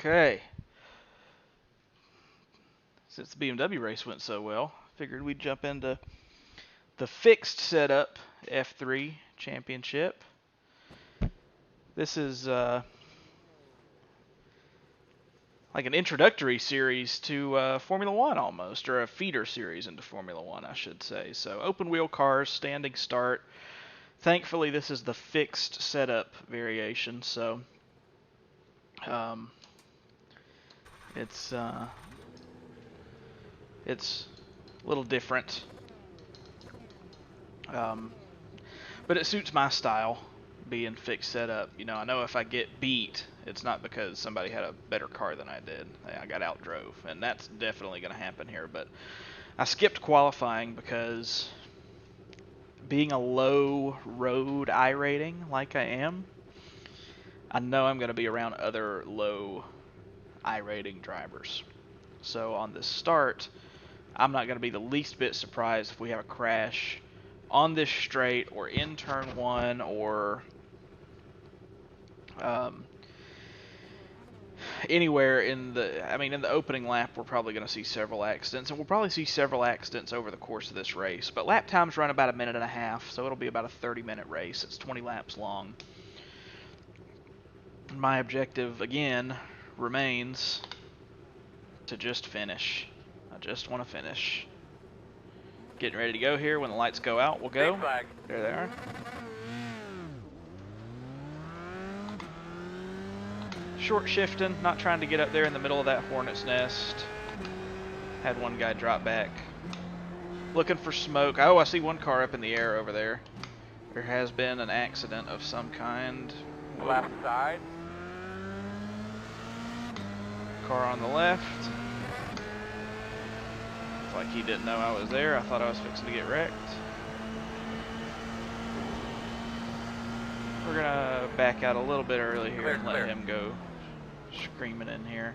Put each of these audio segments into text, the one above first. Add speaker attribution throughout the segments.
Speaker 1: Okay. Since the BMW race went so well, figured we'd jump into the fixed setup F3 championship. This is like an introductory series to Formula One almost, or a feeder series into Formula One, I should say. So open wheel cars, standing start. Thankfully, this is the fixed setup variation, so it's a little different, but it suits my style, being fixed setup. You know, I know if I get beat, it's not because somebody had a better car than I did. I got outdrove, and that's definitely going to happen here. But I skipped qualifying because being a low road iRating like I am, I know I'm going to be around other low iRating drivers. So on this start, I'm not going to be the least bit surprised if we have a crash on this straight or in turn one or anywhere in the opening lap. We're probably going to see several accidents, and we'll probably see several accidents over the course of this race. But lap times run about 1.5 minutes, so it'll be about a 30-minute race. It's 20 laps long. My objective, again, remains to just finish. I just want to finish. Getting ready to go here. When the lights go out, we'll go. There they are. Short shifting, not trying to get up there in the middle of that hornet's nest. Had one guy drop back. Looking for smoke. Oh, I see one car up in the air over there. There has been an accident of some kind. Whoa.
Speaker 2: Left side.
Speaker 1: Car on the left. It's like he didn't know I was there. I thought I was fixing to get wrecked. We're gonna back out a little bit early here and let him go screaming in here.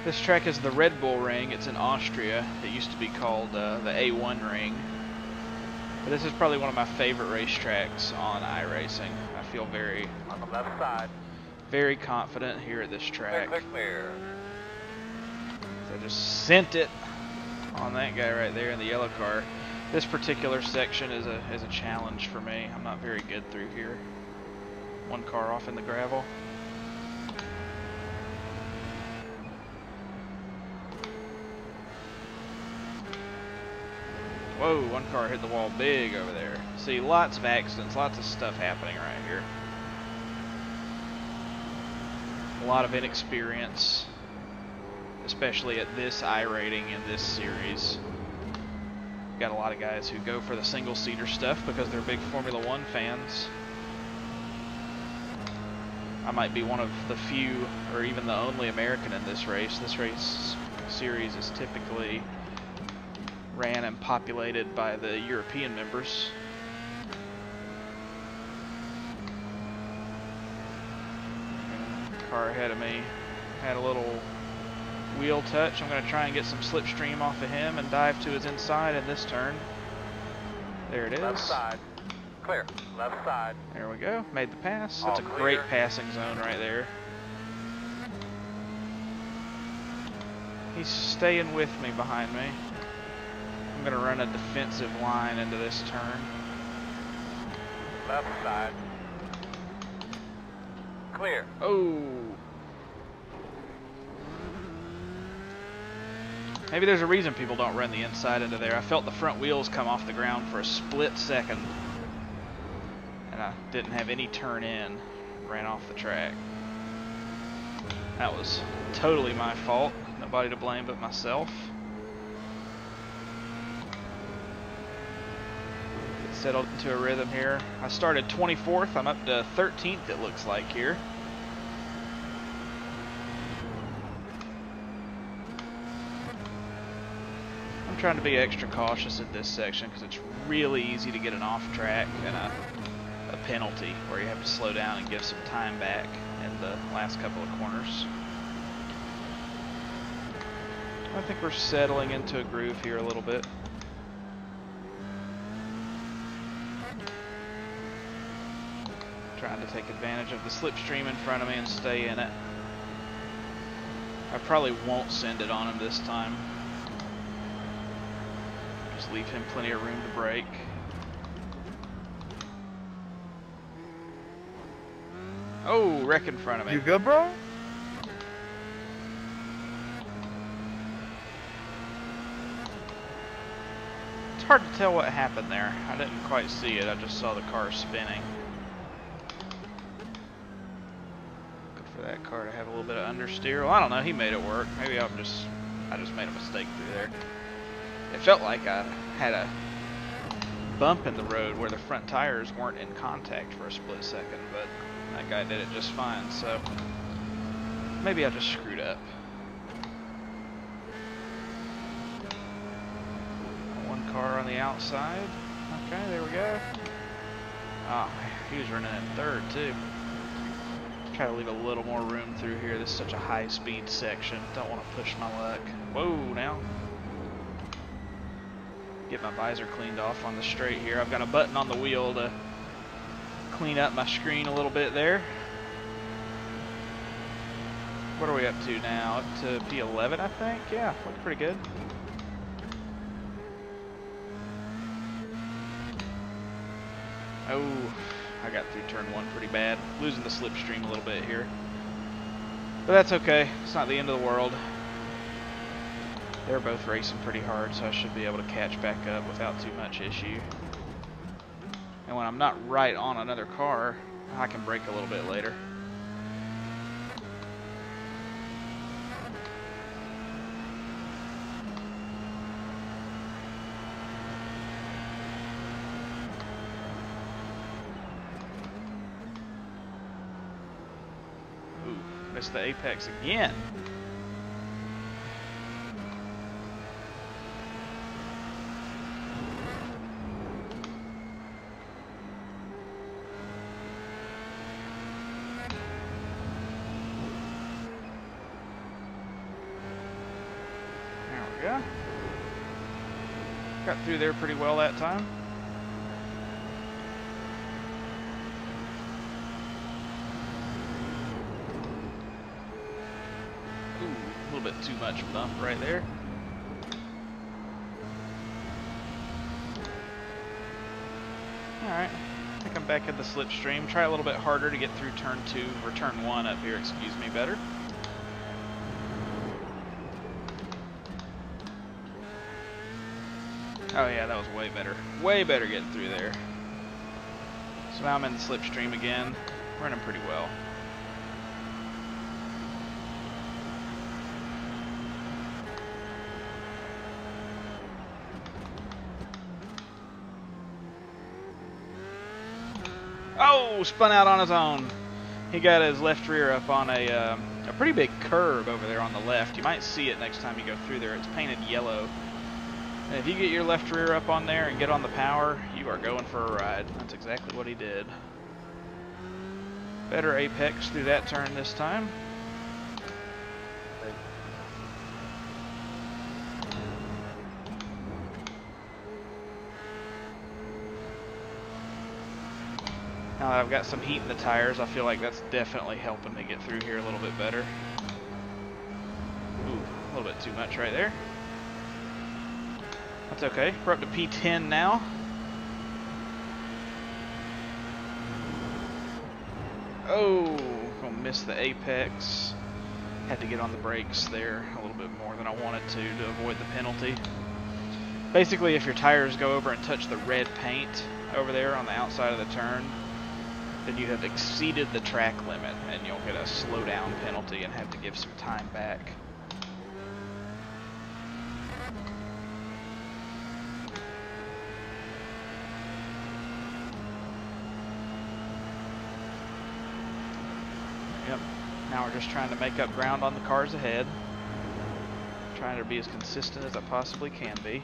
Speaker 1: This track is the Red Bull Ring. It's in Austria. It used to be called the A1 Ring. But this is probably one of my favorite racetracks on iRacing. I feel very
Speaker 2: on the left side.
Speaker 1: Very confident here at this track.
Speaker 2: Clear.
Speaker 1: So I just sent it on that guy right there in the yellow car. This particular section is a challenge for me. I'm not very good through here. One car off in the gravel. Whoa, one car hit the wall big over there. See, lots of accidents, lots of stuff happening right here. A lot of inexperience, especially at this iRating in this series. Got a lot of guys who go for the single-seater stuff because they're big Formula One fans. I might be one of the few, or even the only American in this race. This race series is typically ran and populated by the European members. Car ahead of me had a little wheel touch. I'm going to try and get some slipstream off of him and dive to his inside in this turn. There it is.
Speaker 2: Left side. Clear. Left side.
Speaker 1: There we go. Made the pass. That's a great passing zone right there. He's staying with me behind me. I'm going to run a defensive line into this turn.
Speaker 2: Left side. Clear.
Speaker 1: Oh. Maybe there's a reason people don't run the inside into there. I felt the front wheels come off the ground for a split second. And I didn't have any turn in. Ran off the track. That was totally my fault. Nobody to blame but myself. Settled into a rhythm here. I started 24th. I'm up to 13th, it looks like here. I'm trying to be extra cautious at this section because it's really easy to get an off track and a penalty where you have to slow down and give some time back in the last couple of corners. I think we're settling into a groove here a little bit. Trying to take advantage of the slipstream in front of me and stay in it. I probably won't send it on him this time. Just leave him plenty of room to brake. Oh, wreck in front of me.
Speaker 3: You good, bro?
Speaker 1: It's hard to tell what happened there. I didn't quite see it. I just saw the car spinning. Good for that car to have a little bit of understeer. Well, I don't know. He made it work. Maybe I just made a mistake through there. It felt like I had a bump in the road where the front tires weren't in contact for a split second, but that guy did it just fine, so maybe I just screwed up. One car on the outside. Okay, there we go. Ah, he was running in third too. Try to leave a little more room through here. This is such a high speed section. Don't want to push my luck. Whoa, now. Get my visor cleaned off on the straight here. I've got a button on the wheel to clean up my screen a little bit there. What are we up to now? Up to P11, I think? Yeah, looks pretty good. Oh, I got through turn one pretty bad. Losing the slipstream a little bit here. But that's okay. It's not the end of the world. They're both racing pretty hard, so I should be able to catch back up without too much issue. And when I'm not right on another car, I can brake a little bit later. Ooh, missed the apex again. Yeah. Got through there pretty well that time. Ooh, a little bit too much bump right there. Alright, I think I'm back at the slipstream. Try a little bit harder to get through turn 2, or turn 1 up here, excuse me, better. Oh yeah, that was way better. Way better getting through there. So now I'm in the slipstream again. Running pretty well. Oh, spun out on his own. He got his left rear up on a pretty big curve over there on the left. You might see it next time you go through there. It's painted yellow. And if you get your left rear up on there and get on the power, you are going for a ride. That's exactly what he did. Better apex through that turn this time. Now that I've got some heat in the tires, I feel like that's definitely helping me get through here a little bit better. Ooh, a little bit too much right there. That's okay. We're up to P10 now. Oh, gonna miss the apex. Had to get on the brakes there a little bit more than I wanted to avoid the penalty. Basically, if your tires go over and touch the red paint over there on the outside of the turn, then you have exceeded the track limit and you'll get a slow down penalty and have to give some time back. Yep. Now we're just trying to make up ground on the cars ahead. Trying to be as consistent as I possibly can be.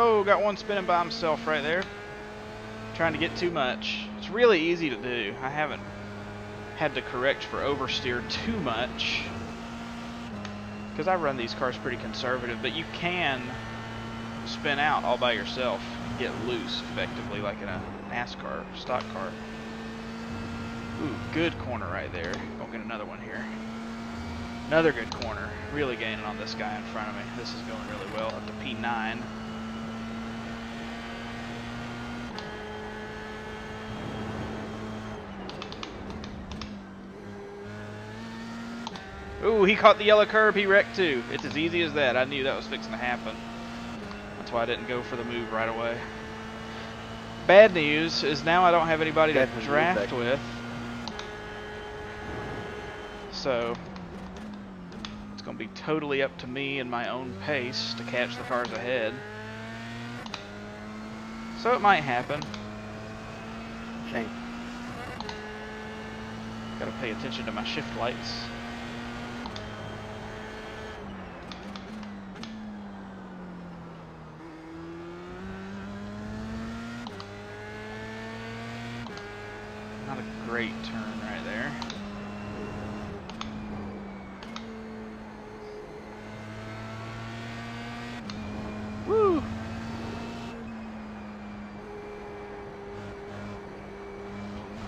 Speaker 1: Oh, got one spinning by himself right there. Trying to get too much. It's really easy to do. I haven't had to correct for oversteer too much, because I run these cars pretty conservative, but you can spin out all by yourself and get loose effectively like in a NASCAR stock car. Ooh, good corner right there. Gonna get another one here. Another good corner. Really gaining on this guy in front of me. This is going really well. Up to P9. Ooh, he caught the yellow curb. He wrecked too. It's as easy as that. I knew that was fixing to happen. That's why I didn't go for the move right away. Bad news is now I don't have anybody to draft with. So it's going to be totally up to me and my own pace to catch the cars ahead. So it might happen.
Speaker 3: Shame.
Speaker 1: Got to pay attention to my shift lights. Not a great turn right there. Woo!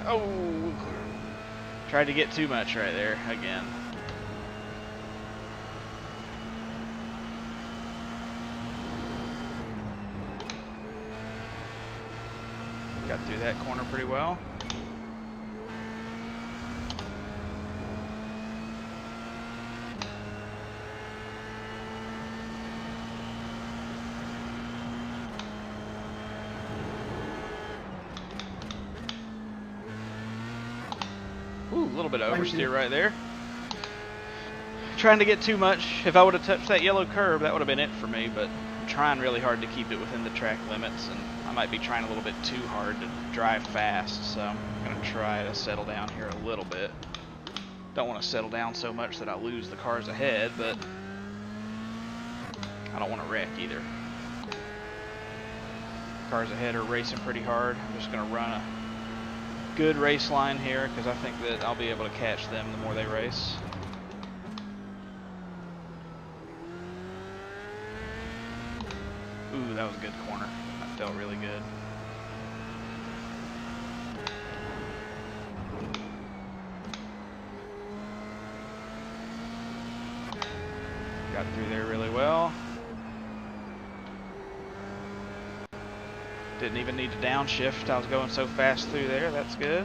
Speaker 1: Oh! Tried to get too much right there again. Got through that corner pretty well. Ooh, a little bit of oversteer right there. Trying to get too much. If I would have touched that yellow curb, that would have been it for me, but I'm trying really hard to keep it within the track limits, and I might be trying a little bit too hard to drive fast, so I'm going to try to settle down here a little bit. Don't want to settle down so much that I lose the cars ahead, but I don't want to wreck either. Cars ahead are racing pretty hard. I'm just going to run a good race line here, because I think that I'll be able to catch them the more they race. Ooh, that was a good corner. That felt really good. Got through there really well. Didn't even need to downshift. I was going so fast through there. That's good.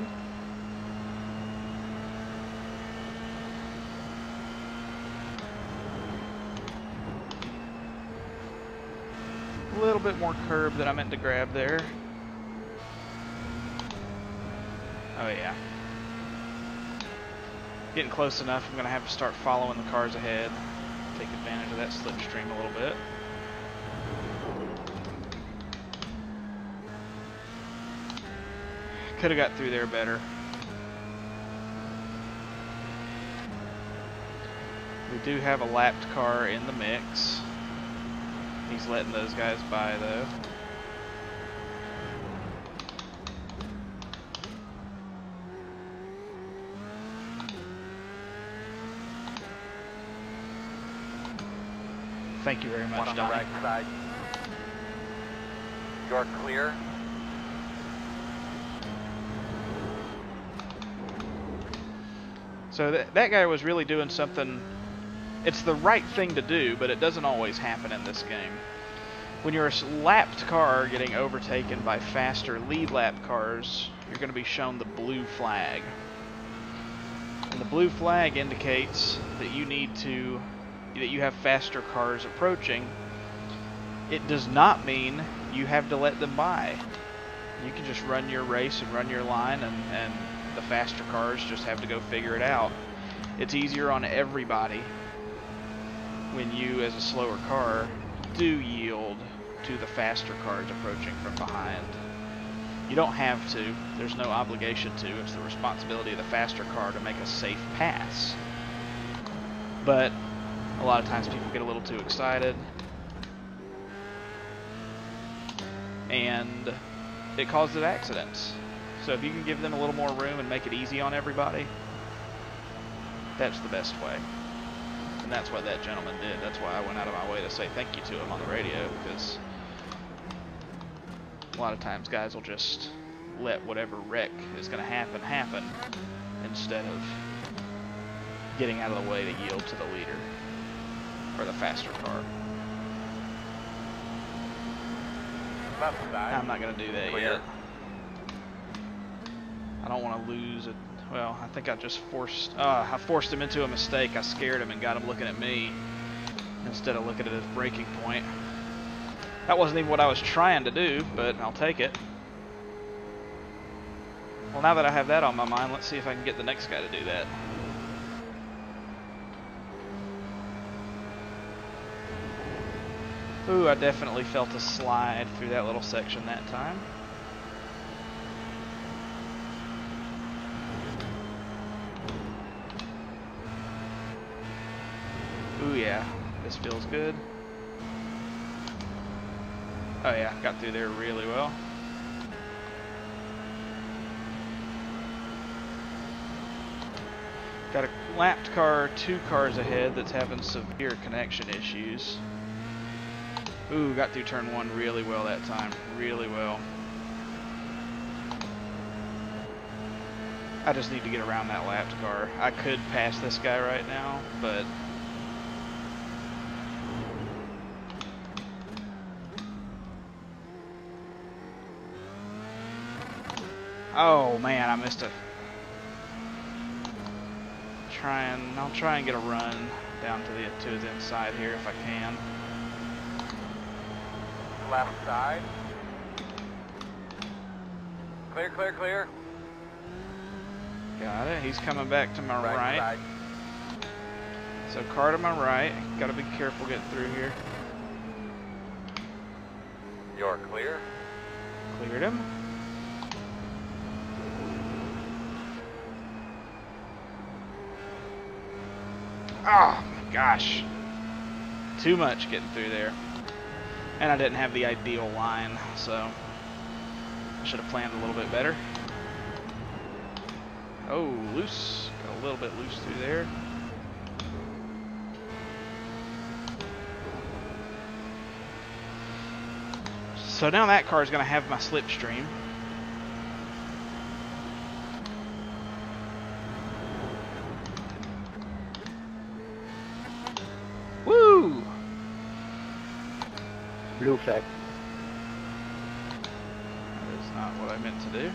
Speaker 1: A little bit more curb that I meant to grab there. Oh yeah. Getting close enough, I'm going to have to start following the cars ahead. Take advantage of that slipstream a little bit. Could have got through there better. We do have a lapped car in the mix. He's letting those guys by though. Thank you very much,
Speaker 2: One on the
Speaker 1: Donnie.
Speaker 2: right side. You're clear.
Speaker 1: So that guy was really doing something. It's the right thing to do, but it doesn't always happen in this game. When you're a lapped car getting overtaken by faster lead lap cars, you're going to be shown the blue flag. And the blue flag indicates that you have faster cars approaching. It does not mean you have to let them by. You can just run your race and run your line, and the faster cars just have to go figure it out. It's easier on everybody when you, as a slower car, do yield to the faster cars approaching from behind. You don't have to. There's no obligation to. It's the responsibility of the faster car to make a safe pass. But a lot of times people get a little too excited. and it causes accidents. So if you can give them a little more room and make it easy on everybody, that's the best way. And that's what that gentleman did. That's why I went out of my way to say thank you to him on the radio, because a lot of times guys will just let whatever wreck is going to happen instead of getting out of the way to yield to the leader or the faster car.
Speaker 2: Left side.
Speaker 1: I'm not going to do that
Speaker 2: Clear.
Speaker 1: yet. I don't want to lose it. Well, I think I just I forced him into a mistake. I scared him and got him looking at me instead of looking at his braking point. That wasn't even what I was trying to do, but I'll take it. Well, now that I have that on my mind, let's see if I can get the next guy to do that. Ooh, I definitely felt a slide through that little section that time. Ooh, yeah, this feels good. Oh yeah, got through there really well. Got a lapped car 2 cars ahead that's having severe connection issues. Ooh, got through turn 1 really well that time, really well. I just need to get around that lapped car. I could pass this guy right now, but oh man, I missed it. I'll try and get a run down to his inside here if I can.
Speaker 2: Left side. Clear, clear, clear.
Speaker 1: Got it. He's coming back to my right.
Speaker 2: Side.
Speaker 1: So car to my right. Gotta be careful getting through here.
Speaker 2: You're clear.
Speaker 1: Cleared him. Oh my gosh. Too much getting through there. And I didn't have the ideal line, so I should have planned a little bit better. Oh, loose. Got a little bit loose through there. So now that car is going to have my slipstream. Woo!
Speaker 3: Blue flag.
Speaker 1: That is not what I meant to do.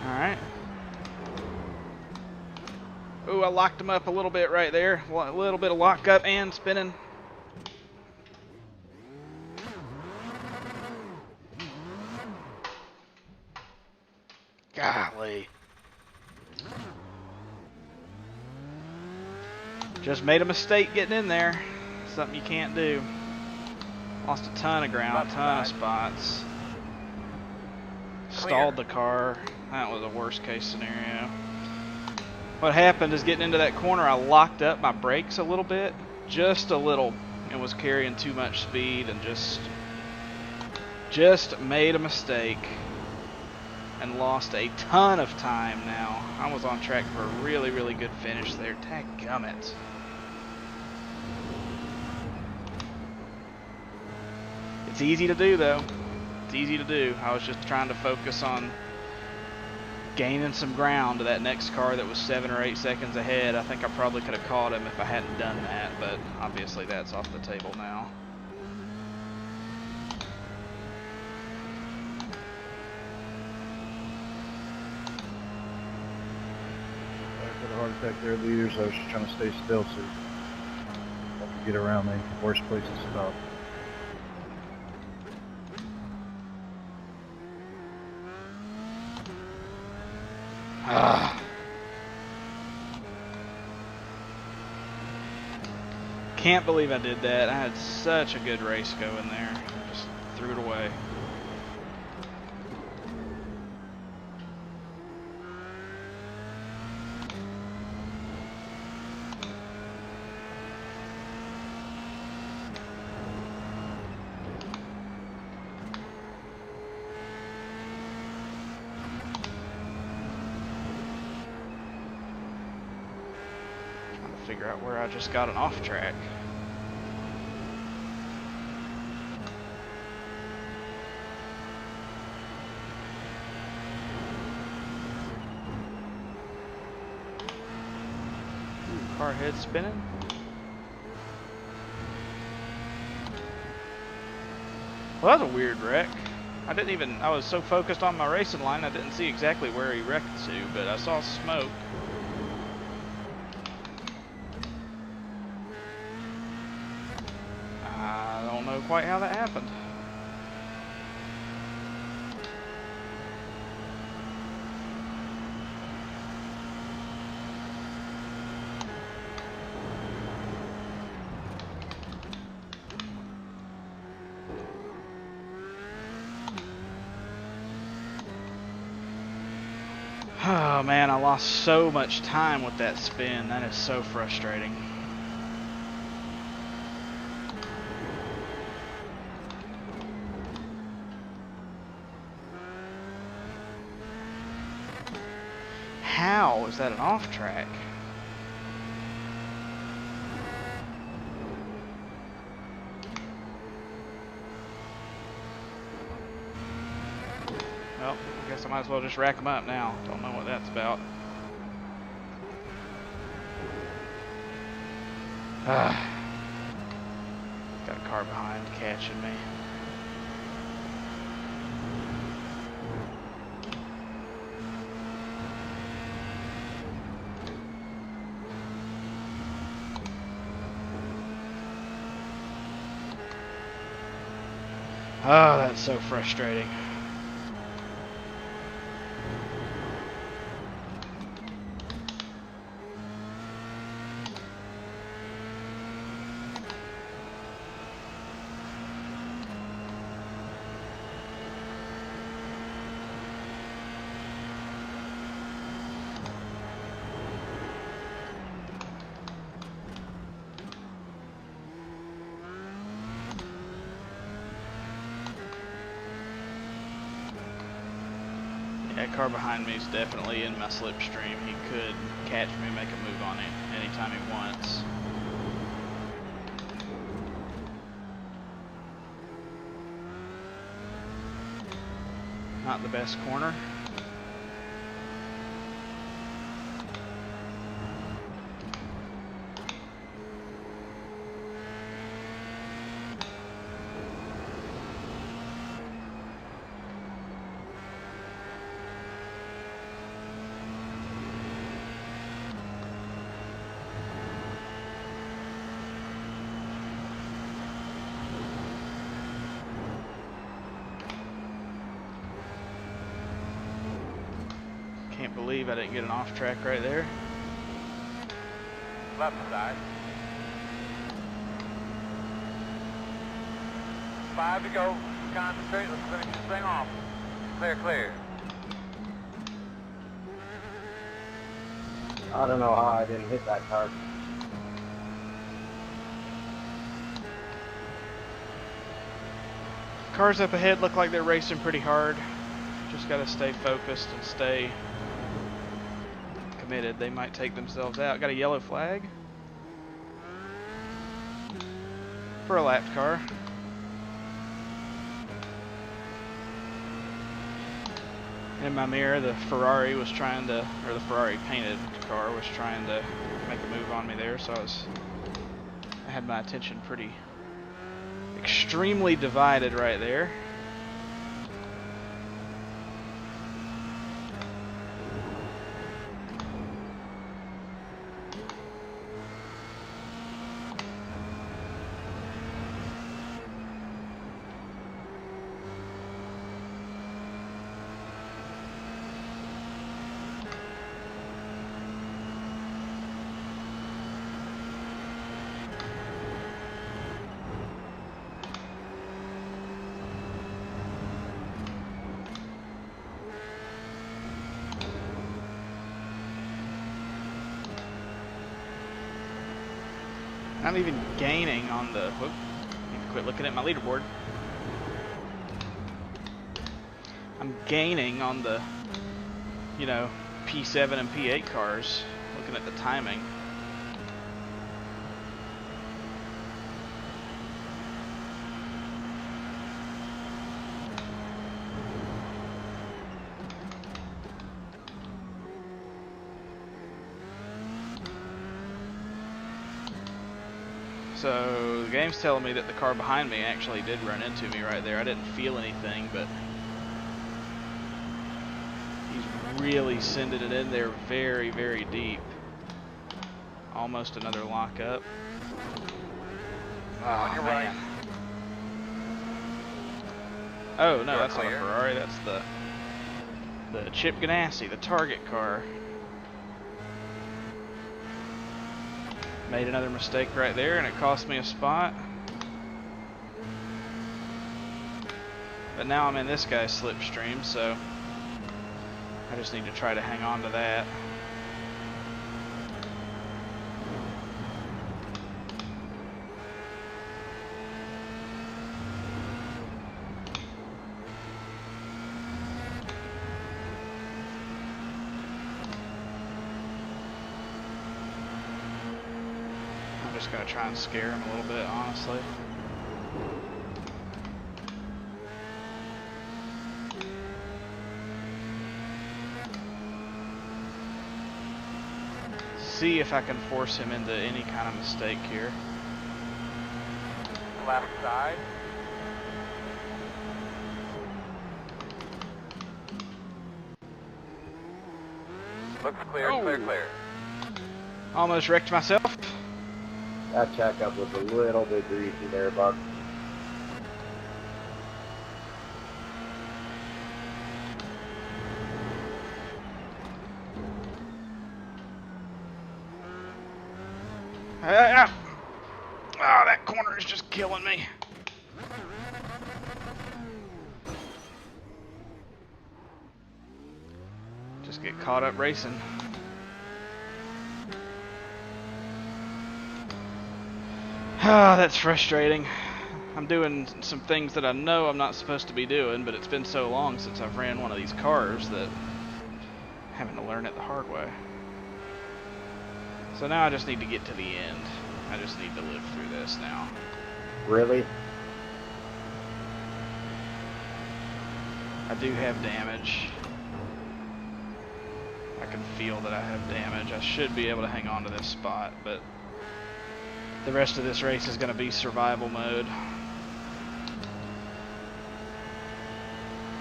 Speaker 1: Alright. Ooh, I locked him up a little bit right there. A little bit of lockup and spinning. Golly. Just made a mistake getting in there. Something you can't do. Lost a ton of ground, a ton of spots. Stalled the car. That was a worst case scenario. What happened is getting into that corner, I locked up my brakes a little bit, just a little, and was carrying too much speed and just made a mistake and lost a ton of time now. I was on track for a really, really good finish there. Dadgummit. It's easy to do though. It's easy to do. I was just trying to focus on gaining some ground to that next car that was 7 or 8 seconds ahead. I think I probably could have caught him if I hadn't done that, but obviously that's off the table now.
Speaker 4: I had a heart attack there, leaders. I was just trying to stay still so I could get around the worst place to stop.
Speaker 1: Can't believe I did that. I had such a good race going there. Just threw it away. Figure out where I just got an off track. Ooh, car head spinning. Well, that was a weird wreck. I was so focused on my racing line I didn't see exactly where he wrecked to, but I saw smoke. I don't know quite how that happened. Oh man, I lost so much time with that spin. That is so frustrating. How is that an off track? Well, I guess I might as well just rack them up now. Don't know what that's about. Got a car behind catching me. Oh, that's so frustrating. That car behind me is definitely in my slipstream. He could catch me and make a move on it anytime he wants. Not the best corner. Can't believe I didn't get an off track right there.
Speaker 2: Left side. 5 to go. Concentrate. Let's finish this thing off. Clear, clear.
Speaker 3: I don't know how I didn't hit that car.
Speaker 1: Cars up ahead look like they're racing pretty hard. Just gotta stay focused and stay committed. They might take themselves out. Got a yellow flag for a lapped car. In my mirror, the Ferrari was trying to, or the Ferrari painted car was trying to make a move on me there, so I had my attention pretty extremely divided right there. I'm even gaining on the, whoop, need to quit looking at my leaderboard. I'm gaining on the, you know, P7 and P8 cars, looking at the timing. So the game's telling me that the car behind me actually did run into me right there. I didn't feel anything, but he's really sending it in there very, very deep. Almost another lockup. Oh,
Speaker 2: You're
Speaker 1: man.
Speaker 2: right.
Speaker 1: Oh, no,
Speaker 2: You're
Speaker 1: that's not a
Speaker 2: clear.
Speaker 1: Ferrari. That's the Chip Ganassi, the target car. Made another mistake right there, and it cost me a spot. But now I'm in this guy's slipstream, so I just need to try to hang on to that. I'm just going to try and scare him a little bit, honestly. See if I can force him into any kind of mistake here.
Speaker 2: Left side. Looks clear,
Speaker 1: Oh.
Speaker 2: clear, clear.
Speaker 1: Almost wrecked myself.
Speaker 3: That checkup was a little bit greasy there, Buck.
Speaker 1: Ah, oh, that corner is just killing me. Just get caught up racing. Ah, that's frustrating. I'm doing some things that I know I'm not supposed to be doing, but it's been so long since I've ran one of these cars that I'm having to learn it the hard way. So now I just need to get to the end. I just need to live through this now.
Speaker 3: Really?
Speaker 1: I do have damage. I can feel that I have damage. I should be able to hang on to this spot, but the rest of this race is going to be survival mode.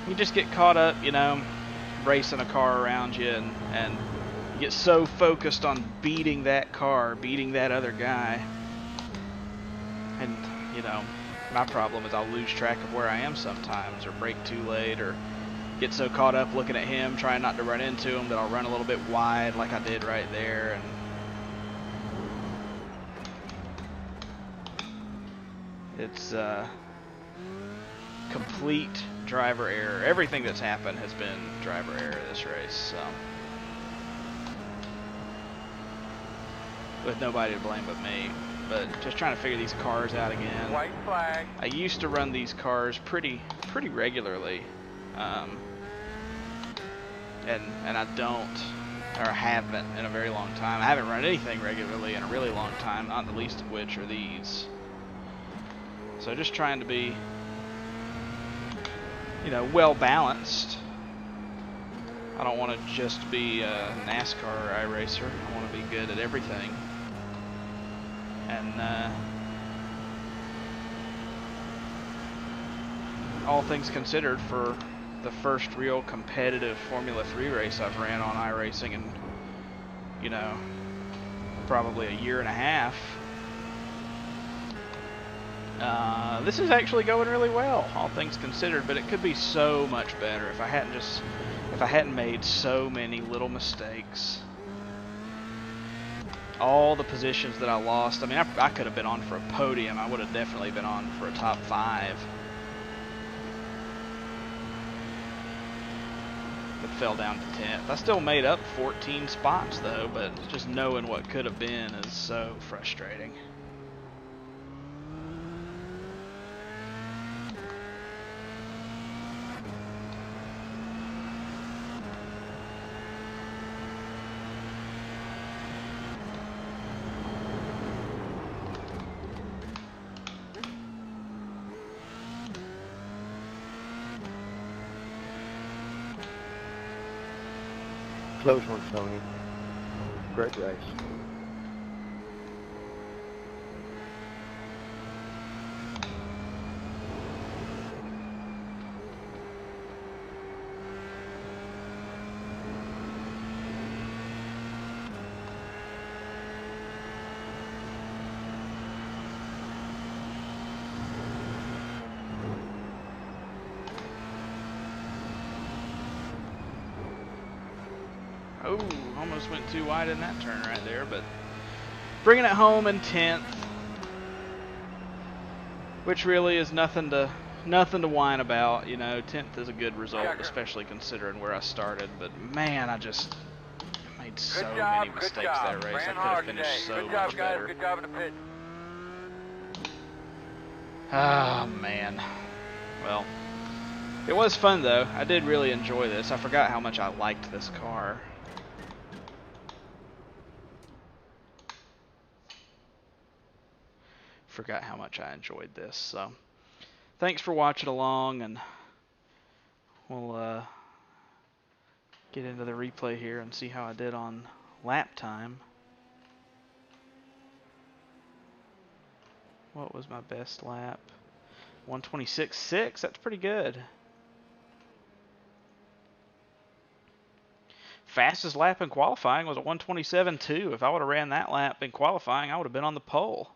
Speaker 1: You just get caught up, you know, racing a car around you, and you get so focused on beating that car, beating that other guy. And, you know, my problem is I'll lose track of where I am sometimes, or brake too late, or get so caught up looking at him, trying not to run into him, that I'll run a little bit wide like I did right there. And it's complete driver error. Everything that's happened has been driver error this race, so with nobody to blame but me. But just trying to figure these cars out again.
Speaker 2: White flag.
Speaker 1: I used to run these cars pretty regularly, and I don't, or haven't in a very long time. I haven't run anything regularly in a really long time, not the least of which are these. So just trying to be, you know, well balanced. I don't want to just be a NASCAR or iRacer. I want to be good at everything. And all things considered, for the first real competitive Formula 3 race I've ran on iRacing in, you know, probably a year and a half, this is actually going really well, all things considered. But it could be so much better if I hadn't made so many little mistakes. All the positions that I lost, I mean, I could have been on for a podium. I would have definitely been on for a top 5. But fell down to 10th. I still made up 14 spots though, but just knowing what could have been is so frustrating.
Speaker 3: close one, Tony. Great race.
Speaker 1: Oh, almost went too wide in that turn right there, but bringing it home in 10th, which really is nothing to whine about. You know, 10th is a good result, especially considering where I started. But man, I just made so many mistakes that race. I could have finished so much better.
Speaker 2: Good job in the pit.
Speaker 1: Oh man. Well, it was fun though. I did really enjoy this. I forgot how much I liked this car. Forgot how much I enjoyed this. So thanks for watching along, and we'll get into the replay here and see how I did on lap time. What was my best lap? 126.6. That's pretty good. Fastest lap in qualifying was a 127.2. If I would have ran that lap in qualifying, I would have been on the pole.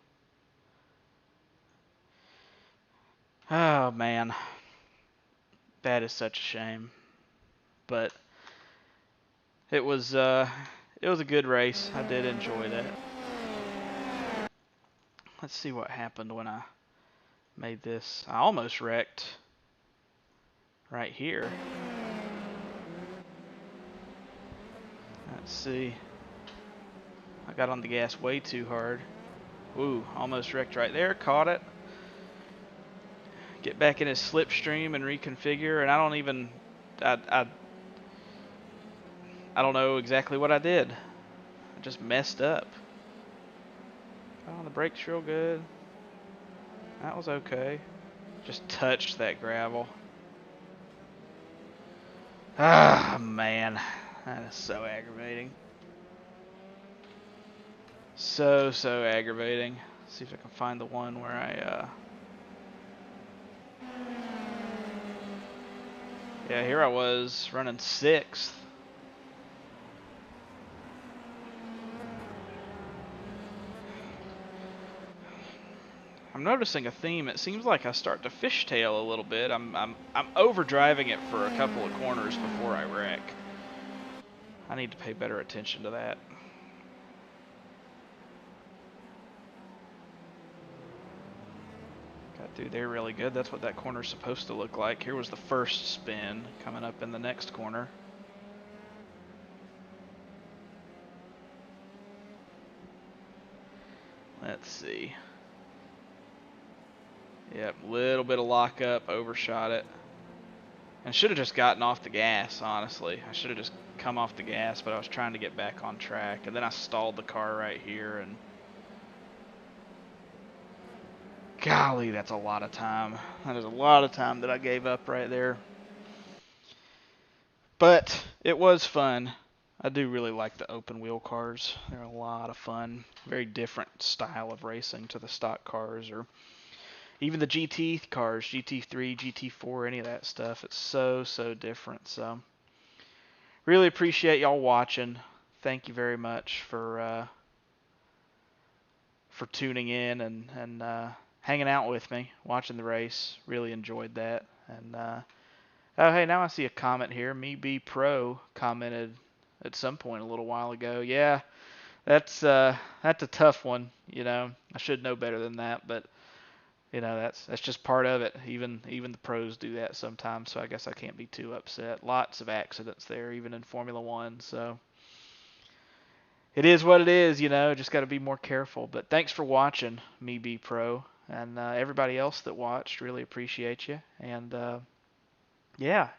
Speaker 1: Oh man, that is such a shame. But it was a good race. I did enjoy that. Let's see what happened when I made this. I almost wrecked right here. Let's see. I got on the gas way too hard. Ooh, almost wrecked right there. Caught it. Get back in his slipstream and reconfigure, and I don't know exactly what I did. I just messed up. Oh, the brakes real good. That was okay. Just touched that gravel. Ah, man. That is so aggravating. So aggravating. Let's see if I can find the one where I, yeah, here I was running 6th. I'm noticing a theme. It seems like I start to fishtail a little bit. I'm overdriving it for a couple of corners before I wreck. I need to pay better attention to that. Got through there really good. That's what that corner's supposed to look like. Here was the first spin coming up in the next corner. Let's see. Yep, little bit of lockup, overshot it. And should have just gotten off the gas, honestly. I should have just come off the gas, but I was trying to get back on track. And then I stalled the car right here, and golly, that's a lot of time. That is a lot of time that I gave up right there. But it was fun. I do really like the open wheel cars. They're a lot of fun. Very different style of racing to the stock cars, or even the GT cars, GT3, GT4, any of that stuff. It's so different. So really appreciate y'all watching. Thank you very much for tuning in and hanging out with me, watching the race. Really enjoyed that. And oh, hey, now I see a comment here. MPi Pro commented at some point a little while ago. Yeah, that's a tough one. You know, I should know better than that, but you know, that's just part of it. Even the pros do that sometimes, so I guess I can't be too upset. Lots of accidents there, even in Formula One. So it is what it is, you know. Just got to be more careful. But thanks for watching, MPi Pro, and everybody else that watched. Really appreciate you. And yeah,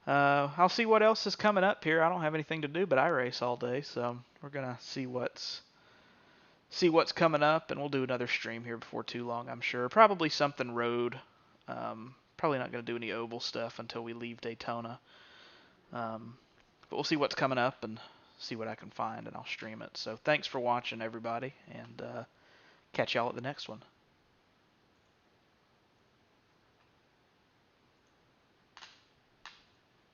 Speaker 1: I'll see what else is coming up here. I don't have anything to do but iRace all day, so we're gonna see what's coming up, and we'll do another stream here before too long, I'm sure. Probably something road. Probably not going to do any oval stuff until we leave Daytona. But we'll see what's coming up and see what I can find, and I'll stream it. So thanks for watching, everybody, and catch y'all at the next one.